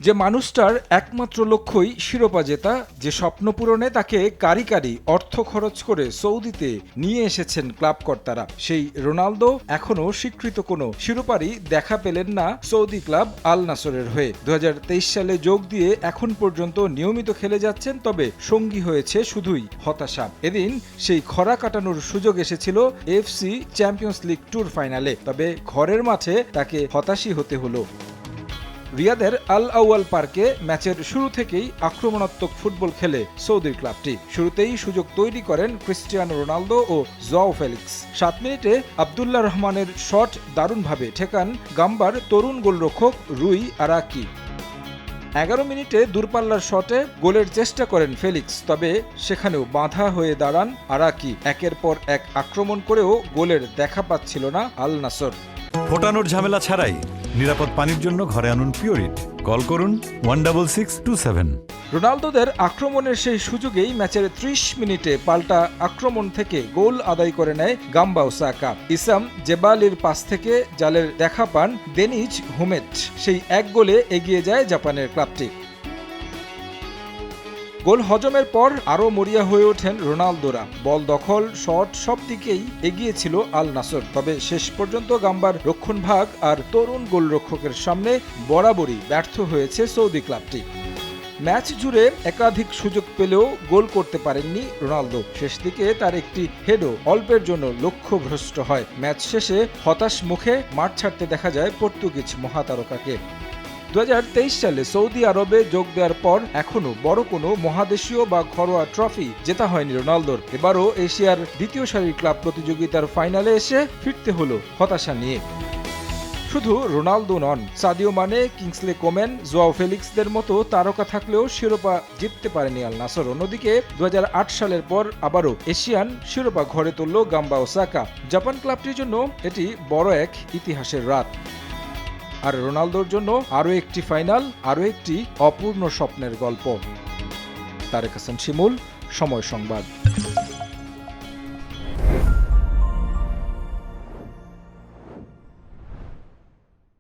যে মানুষটার একমাত্র লক্ষ্যই শিরোপা জেতা, যে স্বপ্ন পূরণে তাকে কারি কারি অর্থ খরচ করে সৌদিতে নিয়ে এসেছেন ক্লাব কর্তারা, সেই রোনালদো এখনও স্বীকৃত কোনো শিরোপারই দেখা পেলেন না সৌদি ক্লাব আল নাসরের হয়ে। 2023 সালে যোগ দিয়ে এখন পর্যন্ত নিয়মিত খেলে যাচ্ছেন, তবে সঙ্গী হয়েছে শুধুই হতাশা। এদিন সেই খরা কাটানোর সুযোগ এসেছিল এফসি চ্যাম্পিয়ন্স লিগ ট্যুর ফাইনালে, তবে ঘরের মাঠে তাকে হতাশই হতে হলো। রিয়াদের আল আউয়াল পার্কে ম্যাচের শুরু থেকেই আক্রমণাত্মক ফুটবল খেলে সৌদির ক্লাবটি। শুরুতেই সুযোগ তৈরি করেন ক্রিস্টিয়ানো রোনালদো ও জোয়াও ফেলিক্স। 7 মিনিটে আব্দুল্লাহ রহমানের শট দারুণভাবে ঠেকান গাম্বার তরুণ গোলরক্ষক রুই আরাকি। 11 মিনিটে দূরপাল্লার শটে গোলের চেষ্টা করেন ফেলিক্স, তবে সেখানেও বাধা হয়ে দাঁড়ান আরাকি। একের পর এক আক্রমণ করেও গোলের দেখা পাচ্ছিল না আল নাসর। ফোটানোর ঝামেলা ছাড়াই নিরাপদ পানির জন্য ঘরে আনুন পিওরিট। কল করুন 16627। রোনালদোদের আক্রমণের সেই সুযোগেই ম্যাচের 30 মিনিটে পাল্টা আক্রমণ থেকে গোল আদায় করে নেয় গাম্বা ওসাকা। ইসাম জেবালির পাস থেকে জালের দেখা পান দেনিজ হুমেদ। সেই এক গোলে এগিয়ে যায় জাপানের ক্লাবটি। গোল হজমের পর আরও মরিয়া হয়ে ওঠেন রোনালদোরা। বল দখল, শট সব দিকেই এগিয়ে ছিল আল নাসর, তবে শেষ পর্যন্ত গাম্বার রক্ষণভাগ আর তরুণ গোলরক্ষকের সামনে বরাবরই ব্যর্থ হয়েছে সৌদি ক্লাবটি। ম্যাচ জুড়ে একাধিক সুযোগ পেলেও গোল করতে পারেননি রোনালদো। শেষ দিকে তার একটি হেডও অল্পের জন্য লক্ষ্যভ্রষ্ট হয়। ম্যাচ শেষে হতাশ মুখে মাঠ ছাড়তে দেখা যায় পর্তুগিজ মহাতারকাকে। 2023 সালে সৌদি আরবে যোগ দেওয়ার পর এখনও বড় কোনো মহাদেশীয় বা ঘরোয়া ট্রফি জেতা হয়নি রোনালদোর। এবারও এশিয়ার দ্বিতীয় সারির ক্লাব প্রতিযোগিতার ফাইনালে এসে ফিরতে হলো হতাশা নিয়ে। শুধু রোনালদো নন, Sadio Mane, Kingsley Coman, Joao ফেলিক্সদের মতো তারকা থাকলেও শিরোপা জিততে পারেনি আল নাসর। অন্যদিকে 2008 সালের পর আবারও এশিয়ান শিরোপা ঘরে তুলল গাম্বা ওসাকা। জাপান ক্লাবটির জন্য এটি বড় এক ইতিহাসের রাত। আর রোনালদোর জন্য আরও একটি ফাইনাল, আরও একটি অপূর্ণ স্বপ্নের গল্প। তারেক হাসান শিমুল, সময় সংবাদ।